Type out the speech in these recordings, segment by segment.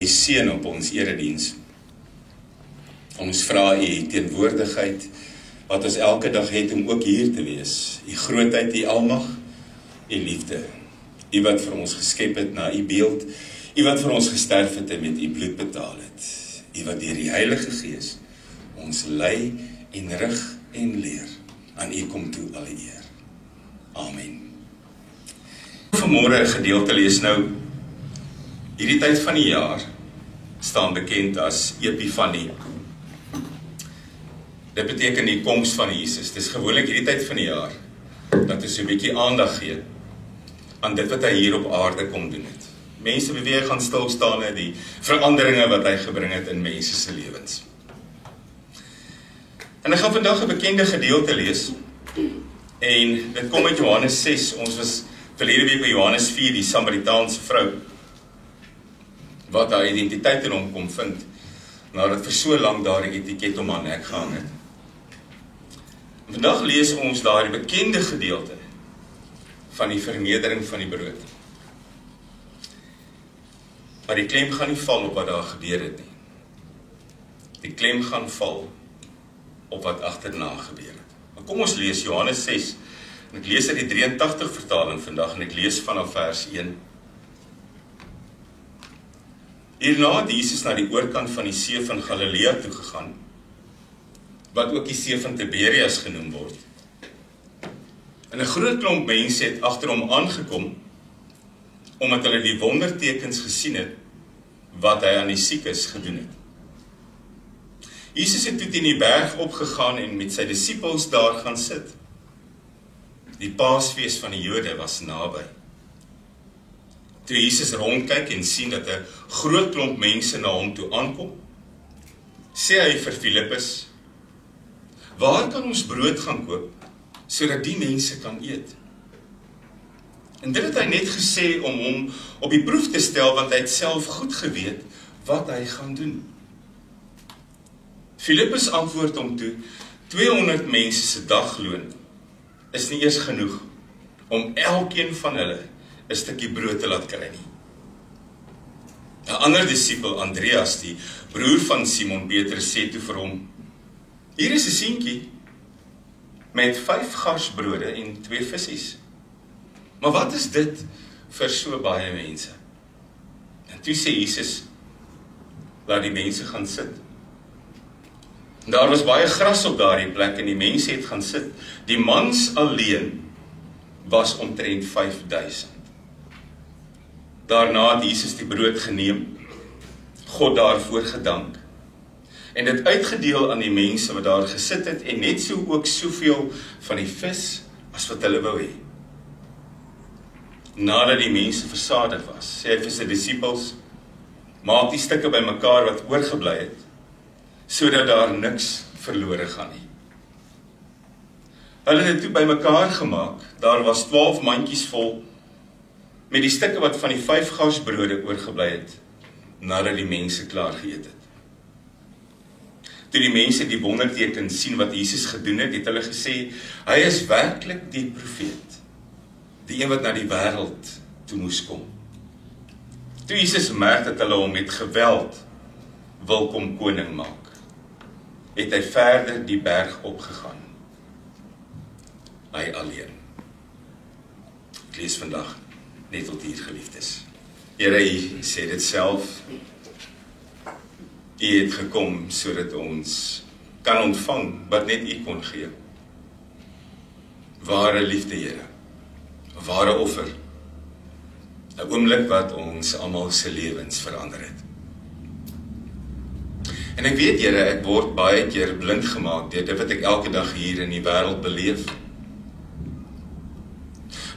seën op ons erediens. Ons vra U teenwoordigheid, wat ons elke dag het om ook hier te wees. U grootheid, U almag, U liefde. U wat vir ons geskep het na U beeld, U wat vir ons gesterf het en met U bloed betaal het. U wat deur die Heilige Gees ons lei en rig en leer. Aan U kom toe alle eer. Amen. Vanmôre 'n gedeelte lees nou. Hierdie tyd van die jaar staan bekend as Epifanie. Dit beteken die koms van Jesus. Dit is gewoonlik hierdie tyd van die jaar dat ons 'n bietjie aandag gee aan dit wat hy hier op aarde kom doen het. Mense wie hy gaan stil staan en die veranderinge wat hy gebring het in mense se lewens. En ek gaan vandag 'n bekende gedeelte lees. En dit kom uit Johannes 6. Ons was verlede week by Johannes 4, die Samaritaanse vrou, wat haar identiteit in hom kom vind, nadat vir so lank daar 'n etiket om haar nek gehang het. En vandag lees ons daar die bekende gedeelte van die vernedering van die brood. Maar die klem gaan nie val op wat daar gebeur het nie. Die klem gaan val op wat agterna gebeur het. Maar kom ons lees Johannes 6, en ek lees uit die 83 vertaling vandag, en ek lees vanaf vers 1. Hierna het Jesus na die oorkant van die see van Galilea toe gegaan, wat ook die see van Tiberias genoem word. En 'n groot klomp mense het agter hom aangekom, omdat hulle die wondertekens gesien het, wat hy aan die siekes gedoen het. Jesus het toe teen die berg opgegaan en met sy disippels daar gaan sit. Die Paasfees van die Jode was naby. Toe Jesus rondkyk en sien dat 'n groot klomp mense na hom toe aankom, sê hy vir Filippus, waar kan ons brood gaan koop, sodat die mense kan eet? En dit het hy net gesê om hom op die proef te stel, want hy het self goed geweet wat hy gaan doen. Filippus antwoord hom toe, 200 mense se dagloon is nie eers genoeg om elkeen van hulle 'n stukkie brood te laat kry nie. 'n ander disipel, Andreas, die broer van Simon Petrus, sê toe vir hom, hier is 'n seentjie met 5 garsbrode en 2 visse. Maar wat is dit vir so baie mense? En toe sê Jesus, laat die mense gaan sit. En daar was baie gras op daardie plek en die mense het gaan sit. Die mans alleen was omtrent 5000. Daarna het Jesus die brood geneem, God daarvoor gedank, en dit uitgedeel aan die mense wat daar gesit het, en net so ook soveel van die vis as wat hulle wou hê. Nadat die mense versadig was, sê hy vir sy disippels, maak die stukke bymekaar wat oorgebly het, sodat daar niks verlore gaan nie. Hulle het dit toe bymekaar gemaak, daar was 12 mandjies vol, met die stukke wat van die 5 garsbrode oorgebly het, nadat die mense klaar geëet het. Toe die mense die wonderteken sien wat Jesus gedoen het, het hulle gesê, hy is werklik die profeet, die een wat na die wêreld toe moes kom. Toe Jesus merk dat hulle hom met geweld wil kom koning maak, het hy verder die berg opgegaan. Hy alleen. Ek lees vandag net tot hier, geliefdes. Here, U sê dit self. U het gekom sodat ons kan ontvang wat net U kon gee. Ware liefde, Here. Ware offer. 'n oomblik wat ons almal se lewens verander het. En ek weet, Here, ek word baie keer blind gemaak deur dit wat ek elke dag hier in die wêreld beleef.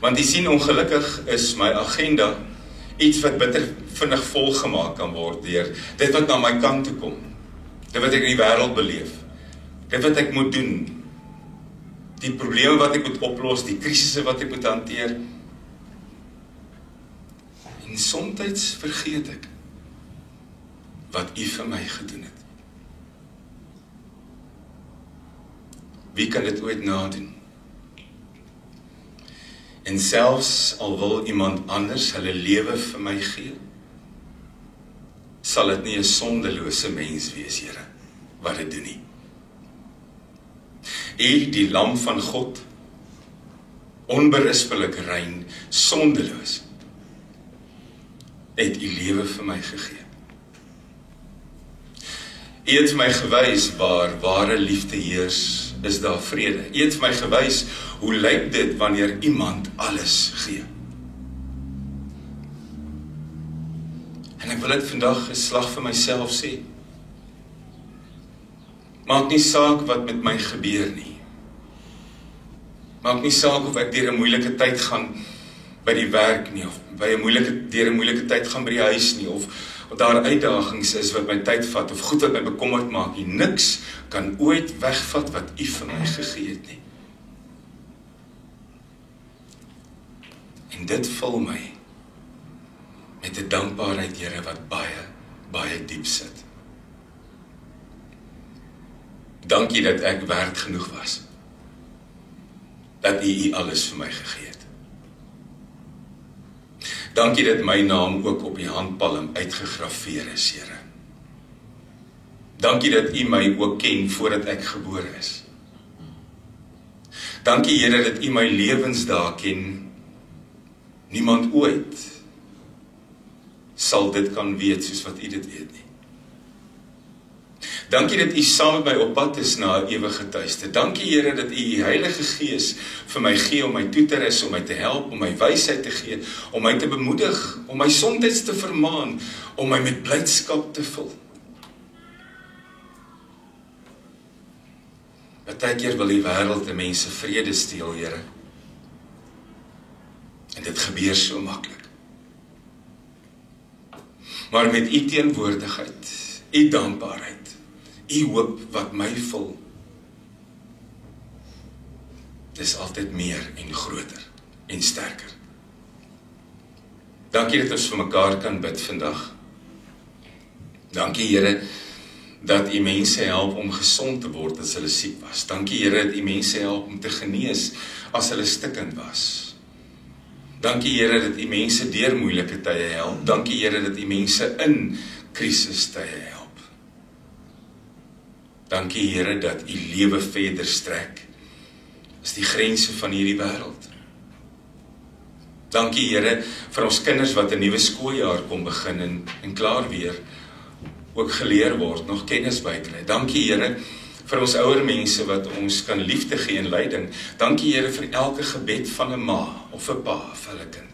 Want U sien, ongelukkig is my agenda iets wat bitter vinnig volgemaak kan word deur dit wat na my kant toe kom. Dit wat ek in die wêreld beleef. Dit wat ek moet doen. Die probleme wat ek moet oplos, die krisisse wat ek moet hanteer. En soms vergeet ek wat U vir my gedoen het. Wie kan dit ooit nadoen? En selfs al wil iemand anders hulle lewe vir my gee, sal dit nie 'n sondelose mens wees, Here, wat dit doen nie. U, die lam van God, onberispelik rein, sondeloos, het u lewe vir my gegee. U het my gewys waar ware liefde heers, is daar vrede. U het my gewys hoe lyk dit wanneer iemand alles gee. En ek wil dit vandag 'n slag vir myself sê. Maak nie saak wat met my gebeur nie. Maak nie saak of ek deur 'n moeilike tyd gaan by die werk nie, of deur 'n moeilike tyd gaan by die huis nie, of daar uitdagings is wat my tyd vat, of goed wat my bekommerd maak nie. Niks kan ooit wegvat wat u vir my gegee het nie. En dit vul my met 'n dankbaarheid, Here, wat baie, baie diep sit. Dankie dat ek werd genoeg was. Dat u alles vir my gegee het. Dankie dat my naam ook op die handpalm uitgegraveer is, Here. Dankie dat u my ook ken voordat ek gebore is. Dankie, Here, dat u my lewensdae ken. Niemand ooit sal dit kan weet soos wat u dit weet nie. Dankie dat u saam met my op pad is na 'n ewige tuiste. Dankie, Here, dat u Heilige Gees vir my gee om my toe te rus, om my te help, om my wysheid te gee, om my te bemoedig, om my soms te vermaan, om my met blydskap te vul. Partykeer wil die wêreld en mense vrede steel, Here. En dit gebeur so maklik. Maar met u teenwoordigheid, u dankbaarheid, u hoop wat my vul, dis altyd meer en groter en sterker. Dankie dat ons vir mekaar kan bid vandag. Dankie, Here, dat u mense help om gesond te word as hulle siek was. Dankie, Here, dat u mense help om te genees as hulle stikkend was. Dankie, Here, dat u mense deur moeilike tye help. Dankie, Here, dat u mense in krisistye help. Dankie, Here, dat u lewe verder strek as die grense van hierdie wêreld. Dankie, Here, vir ons kinders wat 'n nuwe skooljaar kom begin en klaar weer ook geleer word, nog kennis bykry. Dankie, Here, vir ons ouer mense wat ons kan liefde gee en leiding. Dankie, Here, vir elke gebed van 'n ma of 'n pa vir hulle kind.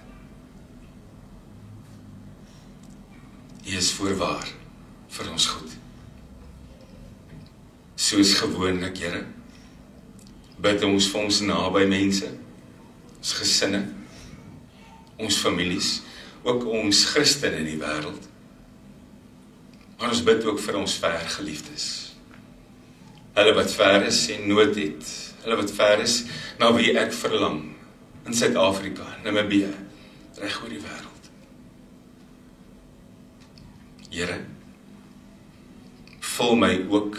U is voorwaar vir ons goed. Soos gewoonlik, Here, bid ons vir ons naby mense, ons gesinne, ons families, ook ons Christene in die wêreld. Maar ons bid ook vir ons vergeliefdes. Hulle wat ver is en nood het, hulle wat ver is, na wie ek verlang, in Suid-Afrika, Namibië, reg oor die wêreld. Here, vul my ook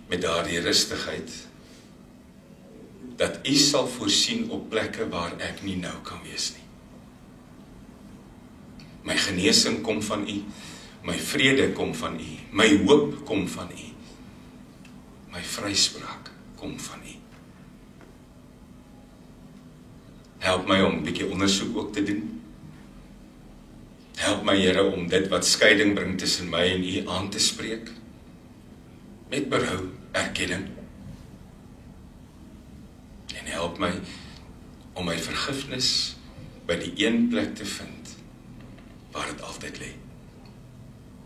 met daardie rustigheid, dat u sal voorsien op plekke waar ek nie nou kan wees nie. My genesing kom van u, my vrede kom van u, my hoop kom van u, my vryspraak kom van u. Help my om 'n bietjie ondersoek ook te doen. Help my, Here, om dit wat skeiding bring tussen my en u aan te spreek, met berou, erkenning. En help my om my vergifnis by die een plek te vind waar dit altyd lê.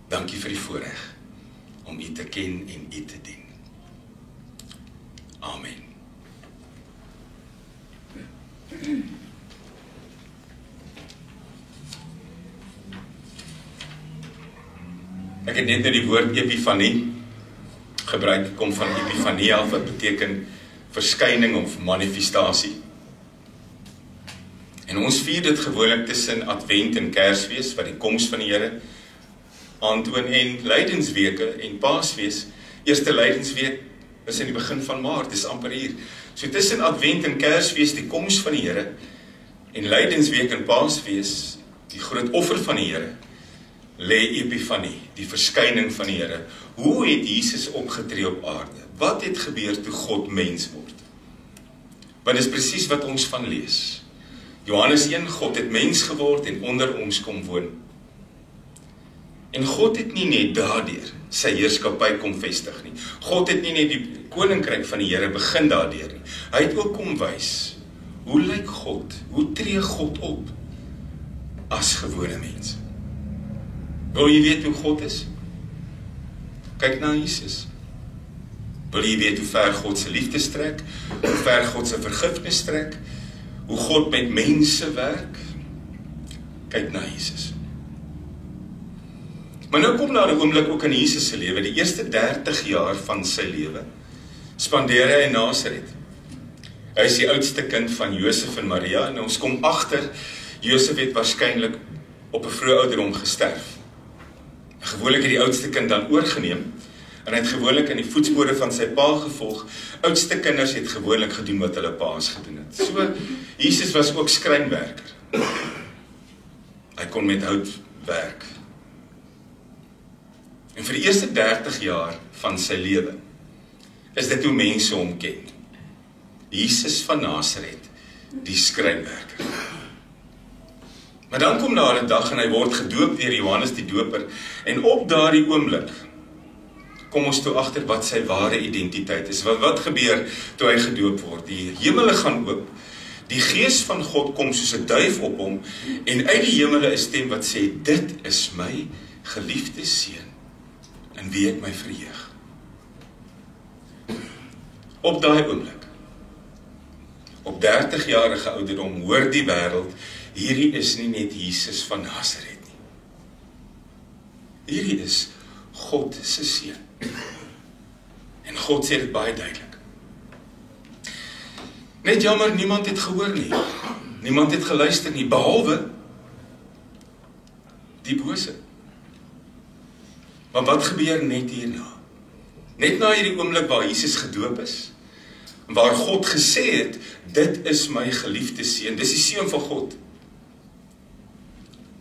Dankie vir die voorreg om u te ken en u te dien. Amen. Ek het net die woord epifanie gebruik, dit kom van epifania, wat beteken verskyning of manifestasie. En ons vier dit gewoonlik tussen Advent en Kersfees, wat die koms van die Here aantoon, en Lydensweke en Paasfees. Eerste Lydensweek is in die begin van Maart, dis amper hier. So tussen Advent en Kersfees die koms van die Here, en Lydensweek en Paasfees die groot offer van die Here, lê Epifanie, die verskyning van die Here. Hoe het Jesus opgetree op aarde? Wat het gebeur toe God mens word? Want dit is presies wat ons van lees. Johannes 1, God het mens geword en onder ons kom woon. En God het nie net daardeur sy heerskappy kom vestig nie. God het nie net die koninkryk van die Here begin daardeur nie. Hy het ook kom wys, hoe lyk God? Hoe tree God op as gewone mens? Wil jy weet hoe God is? Kyk na Jesus. Wil jy weet hoe ver God se liefde strek? Hoe ver God se vergifnis strek? Hoe God met mense werk? Kyk na Jesus. Maar nou kom daar 'n oomblik ook in Jesus se lewe, die eerste 30 jaar van sy lewe, spandeer hy in Nasaret. Hy is die oudste kind van Josef en Maria, en ons kom agter, Josef het waarskynlik op 'n vroeë ouderdom gesterf. Gewoonlik het die oudste kind dan oorgeneem, en hy het gewoonlik in die voetspore van sy pa gevolg. Oudste kinders het gewoonlik gedoen wat hulle paas gedoen het. So, Jesus was ook skrynwerker. Hy kon met hout werk. En vir die eerste 30 jaar van sy lewe, is dit hoe mense hom ken. Jesus van Nasaret, die skrynwerker. Maar dan kom daar 'n dag en hy word gedoop deur Johannes die Doper, en op daardie oomblik kom ons toe agter wat sy ware identiteit is. Wat gebeur toe hy gedoop word? Die hemele gaan oop, die Gees van God kom soos 'n duif op hom, en uit die hemele 'n stem wat sê, dit is my geliefde seun, in wie ek my verheug. Op daai oomblik, op 30-jarige ouderdom, hoor die wêreld, hierdie is nie net Jesus van Nasaret nie. Hierdie is God se seun. En God sê dit baie duidelik. Net jammer, niemand het gehoor nie. Niemand het geluister nie, behalwe die bose. Maar wat gebeur net hierna? Net na hierdie oomblik waar Jesus gedoop is, waar God gesê het, dit is my geliefde seun, dis die seun van God,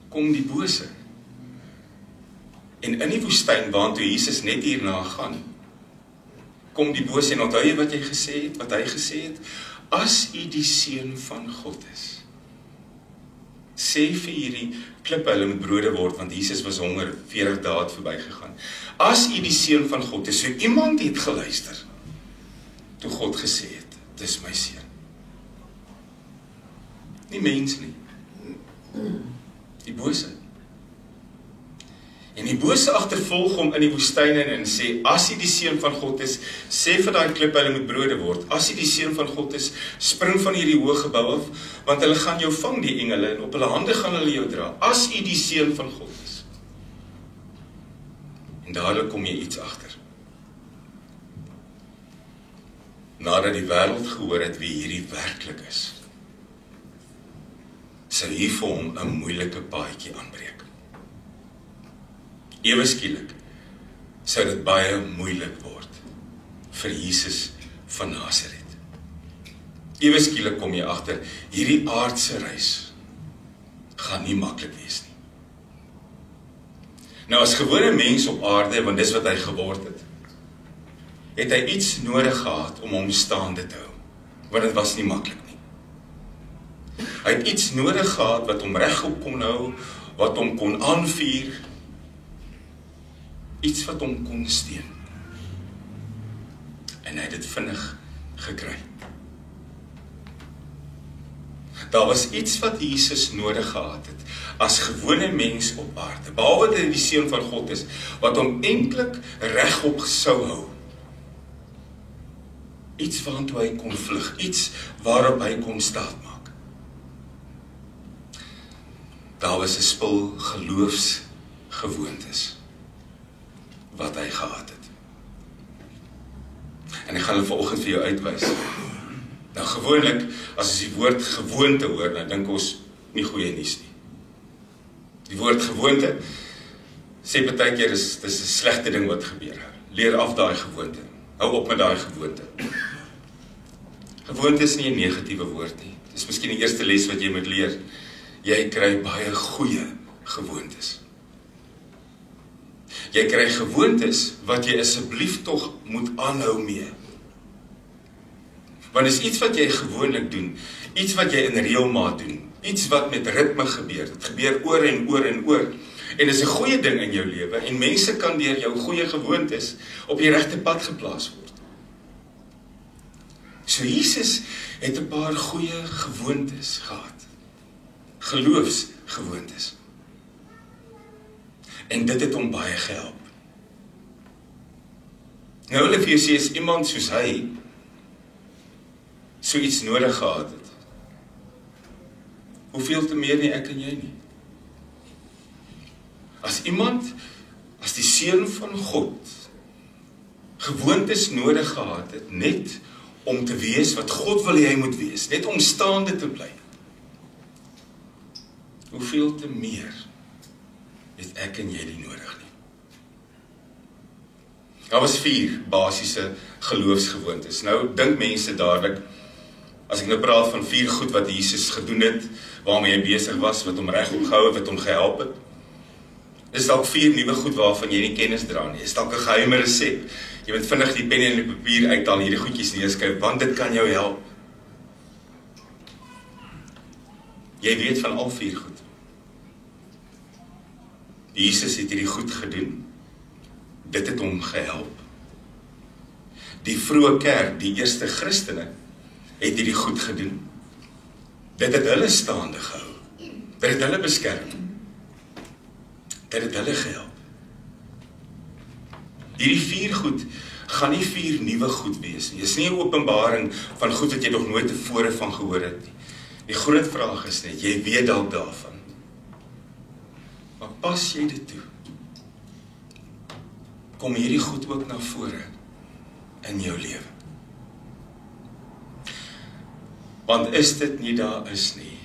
kom die bose. En in die woestyn waantoe Jesus net hierna gaan, kom die bose, en onthou jy wat hy gesê het, wat hy gesê het? As u die seun van God is, sê vir hierdie klippe, hulle moet brode word, want Jesus was honger, 40 dae het verbygegaan. As u die seun van God is, so iemand het geluister, toe God gesê het, dis my seun. Nie mens nie, die bose. En die bose agtervolg hom in die woestyn en sê, as hy die seun van God is, sê vir daai klippe, hulle moet brode word. As hy die seun van God is, spring van hierdie hoë gebou af, want hulle gaan jou vang, die engele, en op hulle hande gaan hulle jou dra. As hy die seun van God is. En dadelik kom jy iets agter. Nadat die wêreld gehoor het wie hierdie werklik is, sou hier vir hom 'n moeilike paadjie aanbreek. Ewe skielik sou dit baie moeilik word vir Jesus van Nasaret. Ewe skielik kom jy agter, hierdie aardse reis gaan nie maklik wees nie. Nou as gewone mens op aarde, want dis wat hy geword het hy iets nodig gehad om hom staande te hou, want dit was nie maklik nie. Hy het iets nodig gehad wat hom regop kon hou, wat hom kon aanvuur, iets wat hom kon steun. En hy het dit vinnig gekry. Daar was iets wat Jesus nodig gehad het, as gewone mens op aarde, behalwe dat hy die seun van God is, wat hom eintlik regop sou hou. Iets waartoe hy kon vlug, iets waarop hy kon staatmaak. Daar was 'n spul geloofsgewoontes wat hy gehad het. En ek gaan hulle vanoggend vir jou uitwys. Nou gewoonlik, as ons die woord gewoonte hoor, dan dink ons nie goeie nuus nie. Die woord gewoonte sê baie keer dis 'n slegte ding wat gebeur. Leer af daai gewoonte. Hou op met daai gewoonte. Gewoonte is nie 'n negatiewe woord nie. Dis miskien die eerste les wat jy moet leer. Jy kry baie goeie gewoontes. Jy kry gewoontes wat jy asseblief tog moet aanhou mee. Want is iets wat jy gewoonlik doen, iets wat jy in reëlmaat doen, iets wat met ritme gebeur. Dit gebeur oor en oor en oor. En is 'n goeie ding in jou lewe en mense kan deur jou goeie gewoontes op die regte pad geplaas word. So Jesus het 'n paar goeie gewoontes gehad. Geloofsgewoontes. En dit het hom baie gehelp. Nou wil ek vir jou sê, as iemand soos hy so iets nodig gehad het, hoeveel te meer nie ek en jy nie. As die Seun van God gewoontes nodig gehad het, net om te wees wat God wil hê hy moet wees, net om staande te bly, hoeveel te meer het ek en jy die nodig nie. Daar was 4 basiese geloofsgewoontes. Nou dink mense dadelik, as ek nou praat van 4 goed wat Jesus gedoen het, waarmee hy besig was, wat hom reg opgehou het, wat hom gehelp het, is dalk 4 nuwe goed waarvan jy nie kennis dra nie. Is dalk 'n geheime resep. Jy moet vinnig die pen en die papier uithaal, hierdie goedjies neerskryf, want dit kan jou help. Jy weet van al 4 goed. Jesus het hierdie goed gedoen. Dit het hom gehelp. Die vroeë kerk, die eerste Christene, het hierdie goed gedoen. Dit het hulle staande gehou. Dit het hulle beskerm. Dit het hulle gehelp. Hierdie 4 goed gaan nie 4 nuwe goed wees nie. Dit is nie 'n openbaring van goed wat jy nog nooit tevore van gehoor het nie. Die groot vraag is net, jy weet dalk daarvan. Maar pas jy dit toe? Kom hierdie goed ook na vore in jou lewe? Want is dit nie daar is nie,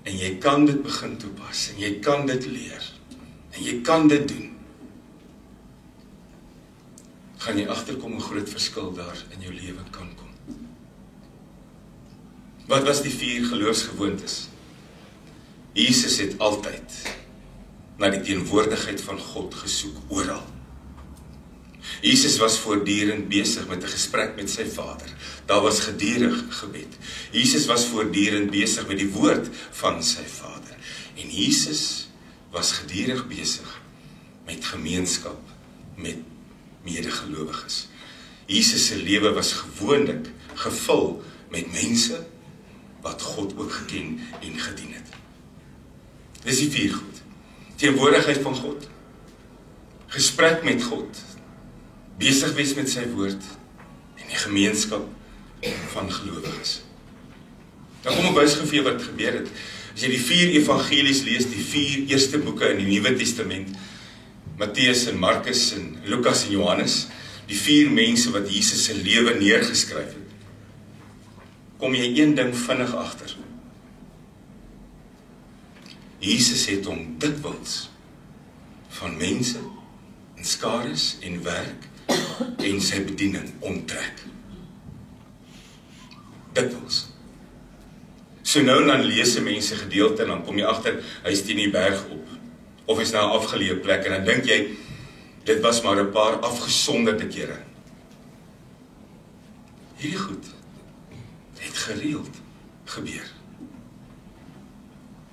en jy kan dit begin toepas, en jy kan dit leer, en jy kan dit doen, gaan jy agterkom 'n groot verskil daar in jou lewe kan kom. Wat was die 4 geloofsgewoontes? Jesus het altyd na die teenwoordigheid van God gesoek, oral. Jesus was voortdurend besig met 'n gesprek met sy Vader. Daar was gedurig gebed. Jesus was voortdurend besig met die woord van sy Vader. En Jesus was gedurig besig met gemeenskap met medegelowiges. Jesus se lewe was gewoonlik gevul met mense wat God ook geken en gedien het. Dis die 4 goed. Teenwoordigheid van God, gesprek met God, besig wees met sy woord en die gemeenskap van gelowiges. Nou kom ek wys vir jou wat gebeur het. As jy die 4 evangelies lees, die 4 eerste boeke in die Nuwe Testament, Matteus en Markus en Lukas en Johannes, die 4 mense wat Jesus se lewe neergeskryf het, kom jy een ding vinnig agter. Jesus het hom dikwels van mense en skares en werk en sy bediening onttrek. Dikwels. So nou dan lees mense gedeelte en dan kom jy agter, hy is teen die berg op, of hy is na 'n afgeleë plek, en dan dink jy, dit was maar 'n paar afgesonderde kere. Hierdie goed het gereeld gebeur.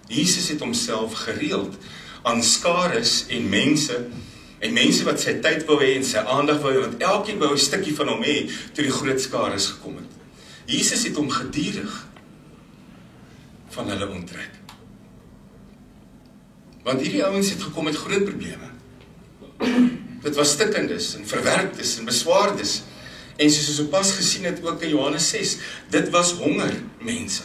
Jesus het homself gereeld aan skares en mense wat sy tyd wou hê en sy aandag wou hê, want elkeen wou 'n stukkie van hom hê toe die groot skares gekom het. Jesus het hom gedurig van hulle onttrek. Want hierdie ouens het gekom met groot probleme. Dit was stikkendes en verwerktes en beswaardes. En soos ons sopas gesien het ook in Johannes 6, dit was honger mense.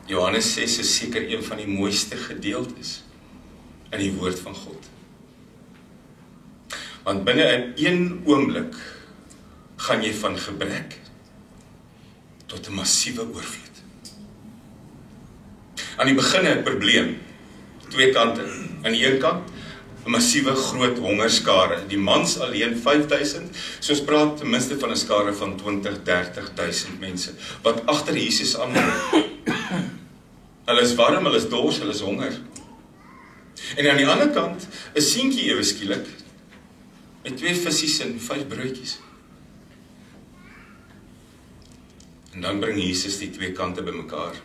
Johannes 6 is seker een van die mooiste gedeeltes in die woord van God. Want binne in een oomblik gaan jy van gebrek tot 'n massiewe oorvloed. Aan die begin 'n probleem, 2 kante. Aan die een kant 'n massiewe groot hongerskare. Die mans alleen 5000, soos praat ten minste van 'n skare van 20-30.000 mense wat agter Jesus aanloop. Hulle is warm, hulle is dors, hulle is honger. En aan die ander kant, 'n seentjie ewe skielik, met 2 visse en 5 broodjies. En dan bring Jesus die 2 kante bymekaar.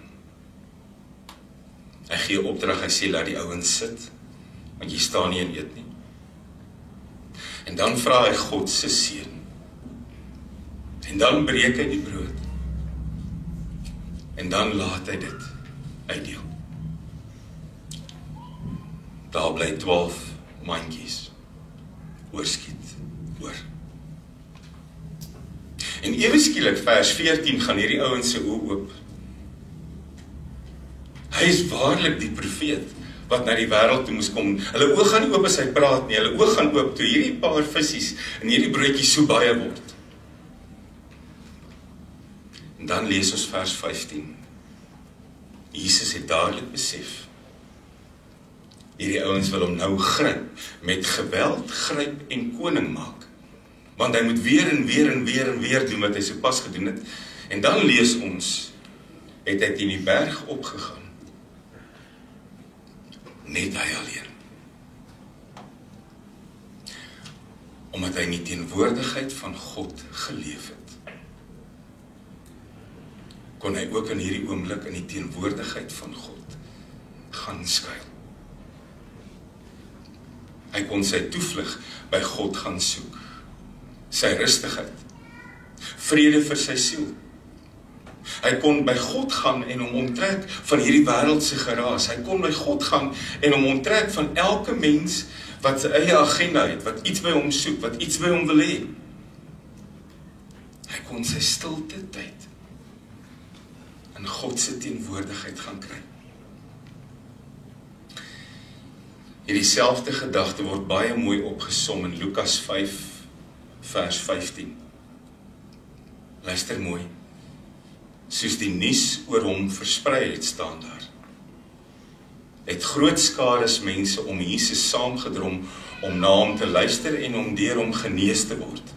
Hy gee opdrag, hy sê, laat die ouens sit, want jy staan nie en eet nie. En dan vra hy God se seun. En dan breek hy die brood. En dan laat hy dit uitdeel. Daar bly 12 mandjies oorskiet oor. En ewe skielik, vers 14, gaan hierdie ouens se oë oop. Hy is waarlik die profeet wat na die wêreld toe moes kom. Hulle oë gaan nie oop as hy praat nie, hulle oë gaan oop toe hierdie paar vissies en hierdie broodjies so baie word. En dan lees ons vers 15. Jesus het dadelik besef, hierdie ouens wil hom nou gryp, met geweld gryp en koning maak. Want hy moet weer en weer en weer en weer doen wat hy sopas gedoen het. En dan lees ons, het hy teen die berg opgegaan. Net hy alleen. Omdat hy in die teenwoordigheid van God geleef het, kon hy ook in hierdie oomblik in die teenwoordigheid van God gaan skuil. Hy kon sy toevlug by God gaan soek. Sy rustigheid, vrede vir sy siel. Hy kon by God gaan en hom onttrek van hierdie wêreldse geraas. Hy kon by God gaan en hom onttrek van elke mens wat sy eie agenda het, wat iets by hom soek, wat iets by hom wil hê. Hy kon sy stilte tyd in God se teenwoordigheid gaan kry. Hierdie selfde gedagte word baie mooi opgesom in Lukas 5 vers 15. Luister mooi. Soos die nuus oor hom versprei het, staan daar. Het groot skares mense om Jesus saamgedrom om na hom te luister en om deur hom genees te word.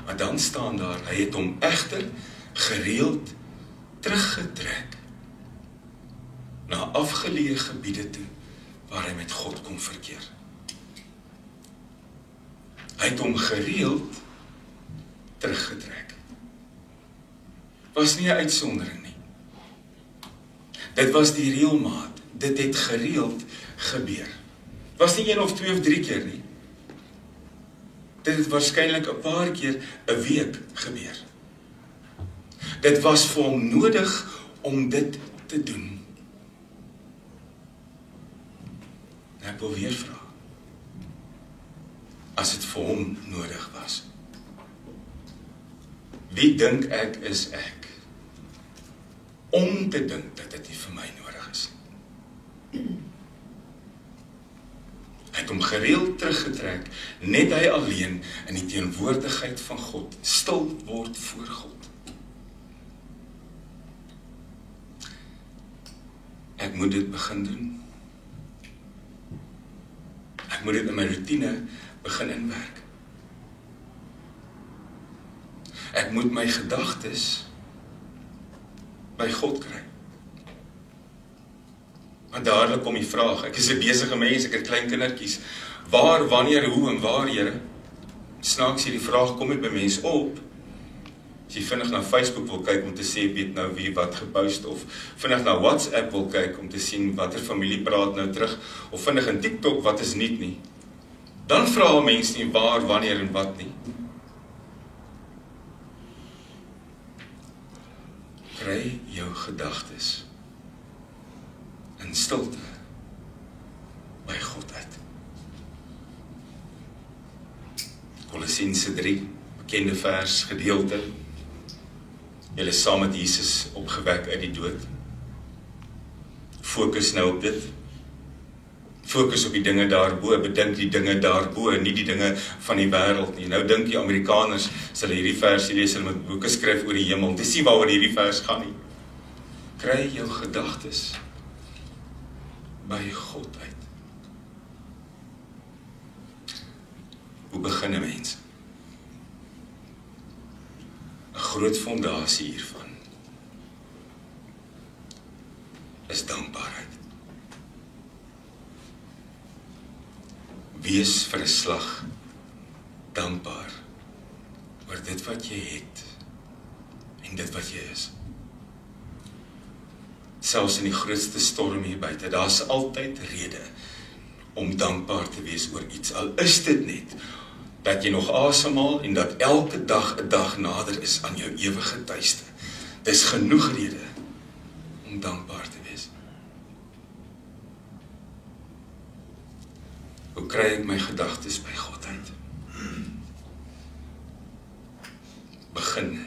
Maar dan staan daar, hy het hom egter gereeld teruggetrek na afgeleë gebiede toe waar hy met God kon verkeer. Hy het hom gereeld teruggetrek. Was nie 'n uitsondering nie. Dit was die reëlmaat. Dit het gereeld gebeur. Was nie 1 of 2 of 3 keer nie. Dit het waarskynlik 'n paar keer 'n week gebeur. Dit was vir hom nodig om dit te doen. En ek wil weer vra, as dit vir hom nodig was, wie dink ek is ek om te dink dat dit nie vir my nodig is? Hy het hom gereeld teruggetrek, net hy alleen in die teenwoordigheid van God, stil word voor God. Ek moet dit begin doen. Ek moet dit in my routine begin inwerk. Ek moet my gedagtes by God kry. Want dadelik kom die vraag, ek is 'n besige mens, ek het klein kindertjies, waar, wanneer, hoe en waar, Here? Snaaks hierdie vraag kom net by mense op. As jy vinnig na Facebook wil kyk om te sê, weet nou wie wat gepost, of vinnig na WhatsApp wil kyk om te sien watter familie praat nou terug, of vinnig in TikTok wat is niet nie, dan vra mense nie waar, wanneer en wat nie. Kry jou gedagtes in stilte by God uit. Kolossense 3, bekende vers, gedeelte. Julle is saam met Jesus opgewek uit die dood. Fokus nou op dit. Fokus op die dinge daarbo, bedink die dinge daarbo, nie die dinge van die wêreld nie. Nou dink die Amerikaners, as hulle hierdie versie lees, hulle moet boeke skryf oor die hemel, dis nie waaroor hierdie vers gaan nie. Kry jou gedagtes by God uit. Hoe begin 'n mens? 'n Groot fondasie hiervan is dankbaarheid. wees vir 'n slag dankbaar oor dit wat jy het en dit wat jy is. Selfs in die grootste storm hier buite, daar's altyd rede om dankbaar te wees oor iets. Al is dit net dat jy nog asemhaal en dat elke dag 'n dag nader is aan jou ewige tuiste. Dis genoeg rede om dankbaar te wees. Hoe kry ek my gedagtes by God uit? Begin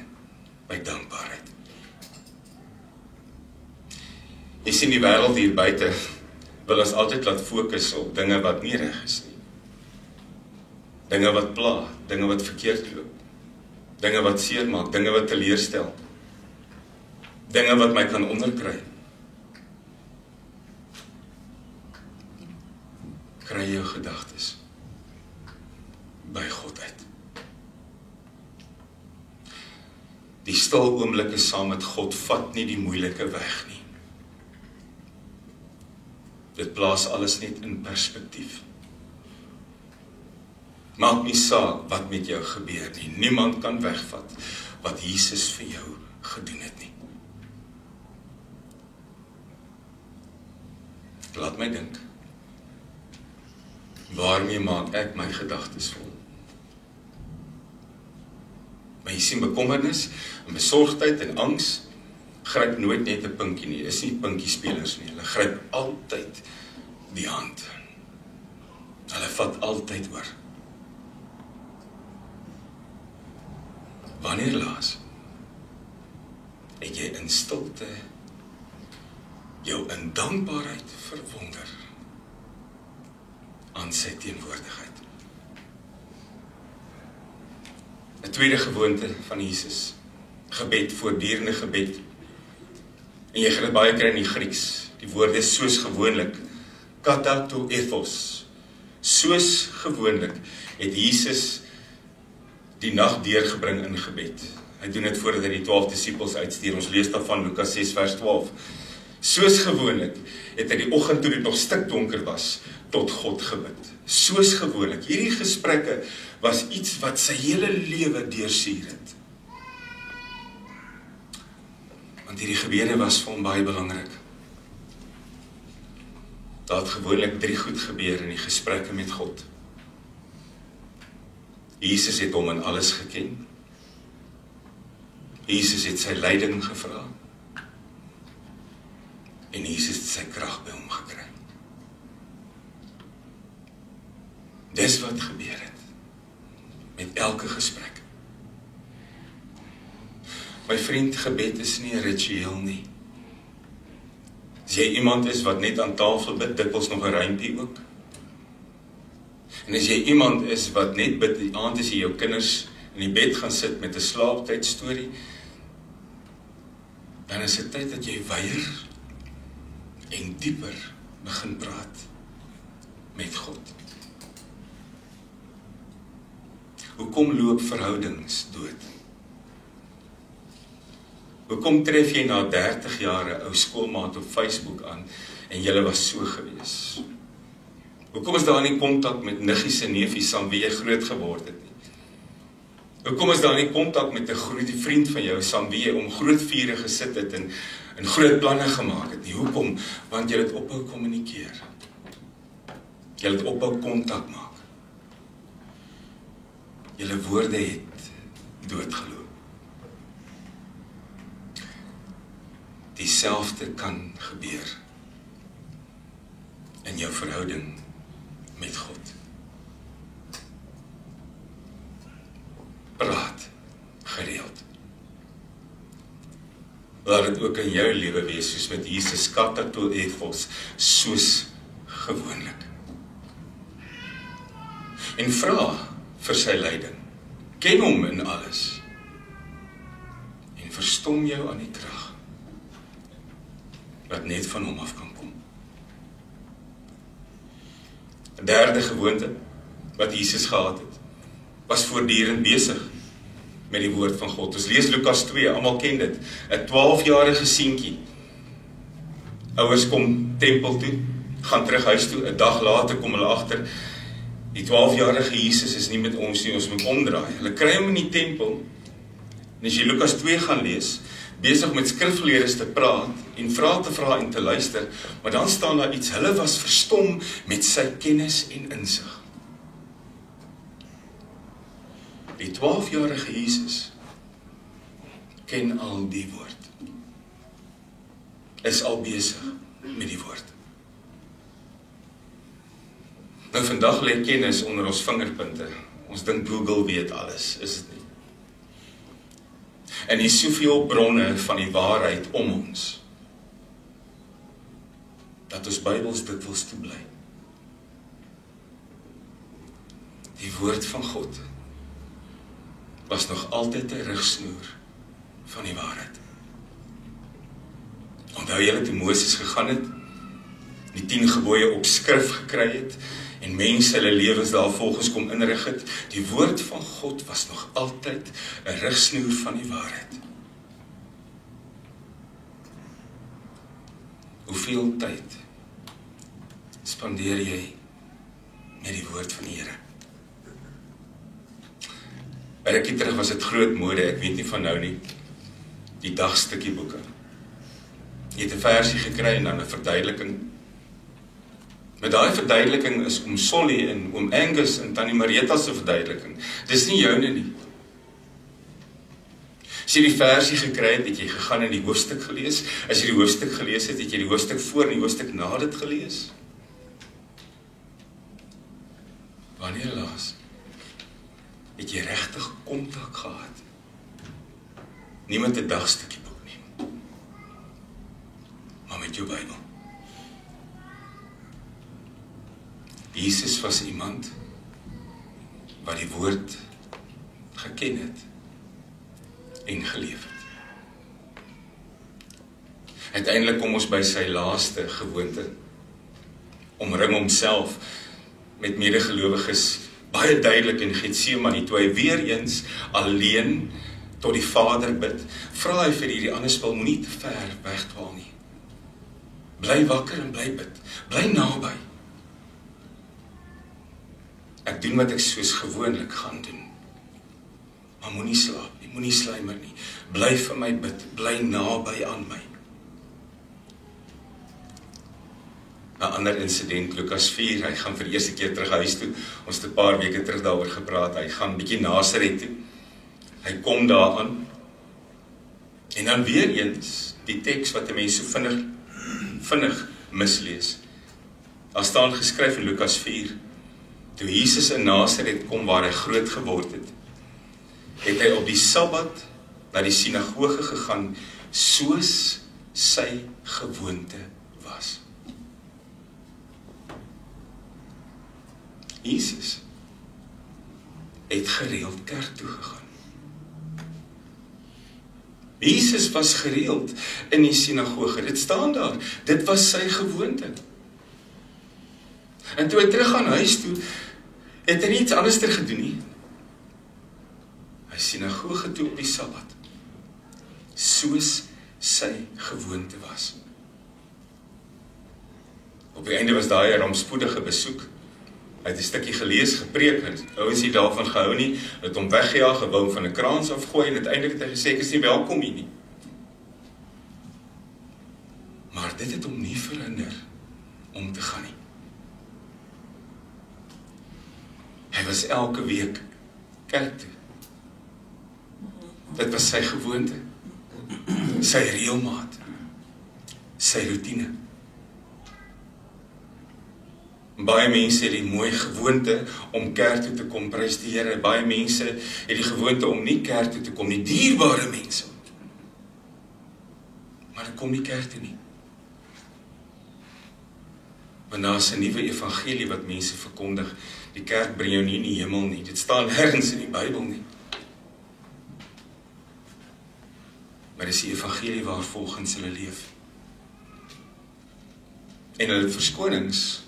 by dankbaarheid. Jy sien die wêreld hier buite wil ons altyd laat fokus op dinge wat nie reg is nie. Dinge wat pla, dinge wat verkeerd loop, dinge wat seermaak, dinge wat teleurstel, dinge wat my kan onderkry. Kry jou gedagtes by God uit. Die stil oomblikke saam met God vat nie die moeilike weg nie. Dit plaas alles net in perspektief. Maak nie saak wat met jou gebeur nie. Niemand kan wegvat wat Jesus vir jou gedoen het nie. Laat my dink. Waarmee maak ek my gedagtes vol? Maar jy sien, bekommernis en besorgdheid en angs gryp nooit net 'n pinkie nie. Is nie pinkiespelers nie. Hulle gryp altyd die hand. Hulle vat altyd oor. Wanneer laas het jy in stilte jou in dankbaarheid verwonder aan sy teenwoordigheid? 'n tweede gewoonte van Jesus, gebed, voortdurende gebed. En jy gaan dit baie kry in die Grieks. Die woord is soos gewoonlik, kata to ethos. Soos gewoonlik het Jesus die nag deurgebring in gebed. Hy doen dit voordat hy die 12 disippels uitstuur. Ons lees daarvan Lukas 6 vers 12. Soos gewoonlik het hy die oggend toe dit nog stik donker was, tot God gebid. Soos gewoonlik. Hierdie gesprekke was iets wat sy hele lewe deursuur het. Want hierdie gebede was vir hom baie belangrik. Daar het gewoonlik 3 goed gebeur in die gesprekke met God. Jesus het hom in alles geken. Jesus het sy lyding gevra. En Jesus het sy krag by hom gekry. Dis wat gebeur het met elke gesprek. My vriend, gebed is nie 'n ritueel nie. As jy iemand is wat net aan tafel bid, dikwels nog 'n rympie ook. En as jy iemand is wat net bid die aand as jy jou kinders in die bed gaan sit met 'n slaaptydstorie, dan is dit tyd dat jy weier en dieper begin praat met God. Hoekom loop verhoudings dood? Hoekom tref jy na 30 jare ou skoolmaat op Facebook aan en julle was so gewees? Hoekom is daar nie kontak met niggies en neefies saam wie jy groot geword het nie? Hoekom is daar nie kontak met 'n groot vriend van jou saam wie jy om groot vure gesit het en groot planne gemaak het nie? Hoekom? Want jy het ophou kommunikeer. Jy het ophou kontak maak. Julle woorde het doodgeloop. Dieselfde kan gebeur in jou verhouding met God. Praat gereeld. Laat dit ook in jou lewe wees soos met Jesus, kata to ethos, soos gewoonlik. En vra vir sy lyding. Ken hom in alles. En verstom jou aan die krag wat net van hom af kan kom. 'n derde gewoonte wat Jesus gehad het, was voortdurend besig met die woord van God. Ons lees Lukas 2, almal ken dit. 'n 12-jarige seentjie. Ouers kom tempel toe, gaan terug huis toe, 'n dag later kom hulle agter Die 12-jarige Jesus is nie met ons nie, ons moet omdraai. Hulle kry hom in die tempel, en as jy Lukas 2 gaan lees, besig met skrifgeleerdes te praat, en vrae te vra en te luister, maar dan staan daar iets, hulle was verstom met sy kennis en insig. Die 12-jarige Jesus ken al die woord, is al besig met die woord. Nou vandag lê kennis onder ons vingerpunte. Ons dink Google weet alles, is dit nie? En hier is soveel bronne van die waarheid om ons, dat ons Bybels dikwels toebly. Die woord van God was nog altyd 'n rigsnoer van die waarheid. Onthou julle toe Moses gegaan het, die 10 gebooie op skrif gekry het, en mense hulle lewens daarvolgens kom inrig het, die woord van God was nog altyd 'n rigsnoer van die waarheid. Hoeveel tyd spandeer jy met die woord van die Here? 'n rukkie terug was dit groot mode, ek weet nie van nou nie, die dagstukkie boeke. Jy het 'n versie gekry en dan 'n verduideliking. Met daai verduideliking is oom Solly en oom Angus en tannie Marita se verduideliking. Dis nie joune nie. As jy die versie gekry het, het jy gegaan en die hoofstuk gelees. As jy die hoofstuk gelees het, het jy die hoofstuk voor en die hoofstuk na dit gelees. Wanneer laas het jy regtig kontak gehad? Nie met 'n dagstukkie boek nie, maar met jou Bybel. Jesus was iemand wat die woord geken het en geleef het. Uiteindelik kom ons by sy laaste gewoonte, omring homself met medegelowiges, baie duidelik in Getsemane, toe hy weer eens alleen tot die Vader bid, vra hy vir hierdie ander spul, moenie te ver wegdwaal nie. Bly wakker en bly bid, bly naby. Ek doen wat ek soos gewoonlik gaan doen, maar moenie slaap nie, moenie sluimer nie, bly vir my bid, bly naby aan my. 'n ander incident, Lukas 4, hy gaan vir die eerste keer terug huis toe, ons het 'n paar weke terug daaroor gepraat, hy gaan bietjie Nasaret toe, hy kom daar aan, en dan weer eens, die teks wat 'n mens so vinnig mislees. Daar staan geskryf in Lukas 4, toe Jesus in Nasaret kom waar hy groot geword het, het hy op die Sabbat na die sinagoge gegaan, soos sy gewoonte was. Jesus het gereeld kerk toe gegaan. Jesus was gereeld in die sinagoge, dit staan daar, dit was sy gewoonte. En toe hy terug gaan huis toe, het hy nie iets anders gedoen nie. Hy sinagoge toe op die Sabbat, soos sy gewoonte was. Op die einde was daai 'n rampspoedige besoek. Hy het 'n stukkie gelees, gepreek, en ouens het daarvan gehou nie, het hom weggejaag, gewou van 'n kraans afgooi, en uiteindelik het hy gesê, ek is nie welkom hier nie. Maar dit het hom nie verhinder om te gaan nie. Hy was elke week kerk toe. Dit was sy gewoonte, sy reëlmaat, sy routine. Baie mense het die mooi gewoonte om kerk toe te kom, prys die Here. Baie mense het die gewoonte om nie kerk toe te kom nie, dierbare mense. Maar hulle kom nie kerk toe nie. Want daar is 'n nuwe evangelie wat mense verkondig. Die kerk bring jou nie in die hemel nie. Dit staan nêrens in die Bybel nie. Maar dis die evangelie waar volgens hulle leef. En hulle verskonings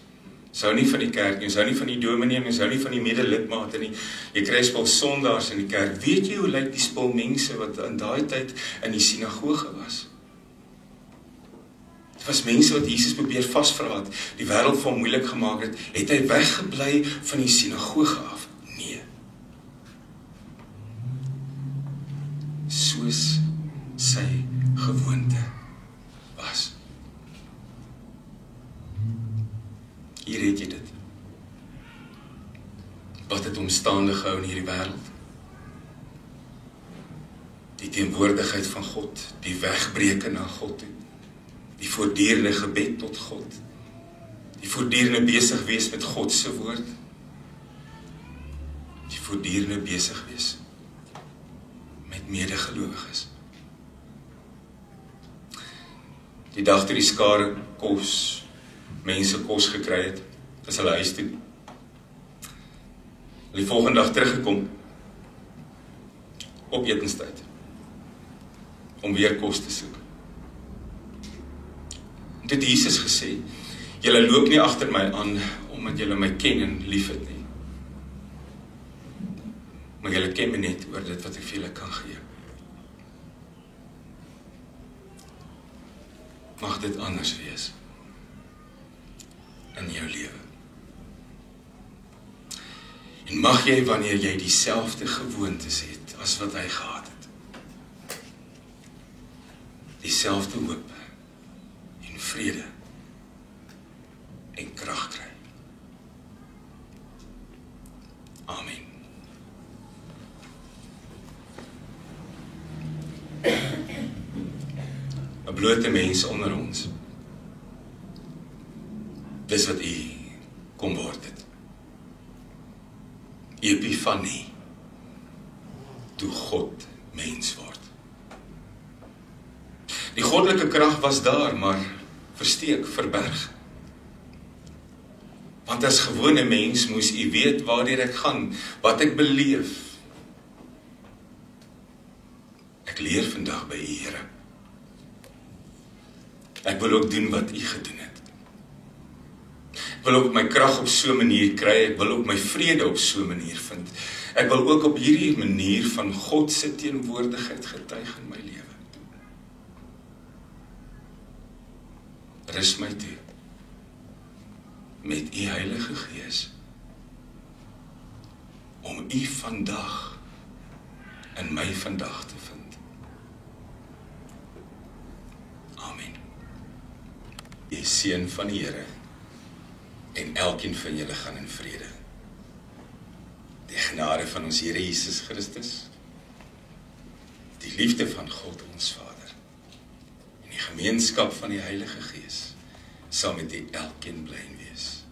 sou nie van die kerk nie, sou nie van die dominee nie, sou nie van die medelidmate nie. Jy kry spul sondaars in die kerk. Weet jy hoe lyk die spul mense wat in daai tyd in die sinagoge was? Dit was mense wat Jesus probeer vasvra het, die wêreld vir hom moeilik gemaak het. Het hy weggebly van die sinagoge af? Nee. Soos sy gewoonte was. Hier het jy dit. Wat het hom staande gehou in hierdie wêreld? Die teenwoordigheid van God, die wegbreke na God toe, die voortdurende gebed tot God, die voortdurende besig wees met God se woord, die voortdurende besig wees met medegelowiges. Die dag toe die skare mense kos gekry het, is hulle huis toe. Die volgende dag teruggekom, op etenstyd, om weer kos te soek. En toe het Jesus gesê, julle loop nie agter my aan, omdat julle my ken en lief het nie. Maar julle ken my net oor dit wat ek vir julle kan gee. Mag dit anders wees in jou lewe. En mag jy, wanneer jy dieselfde gewoontes het as wat hy gehad het, dieselfde hoop en vrede en krag kry. Amen. Een blote mens onder ons. Dis wat u kom word het. Epifanie, toe God mens word. Die goddelike krag was daar, maar versteek, verberg. Want as gewone mens moes u weet waardeur ek gaan, wat ek beleef. Ek leer vandag by u, Here. Ek wil ook doen wat u gedoen het. Ek wil ook my krag op so 'n manier kry, ek wil ook my vrede op so 'n manier vind. Ek wil ook op hierdie manier van God se teenwoordigheid getuig in my lewe. Rus my toe, met u Heilige Gees, om u vandag in my vandag te vind. Amen. Die seën van die Here, en elkeen van julle gaan in vrede. Die genade van ons Here Jesus Christus, die liefde van God ons Vader, en die gemeenskap van die Heilige Gees, sal met die elkeen bly wees.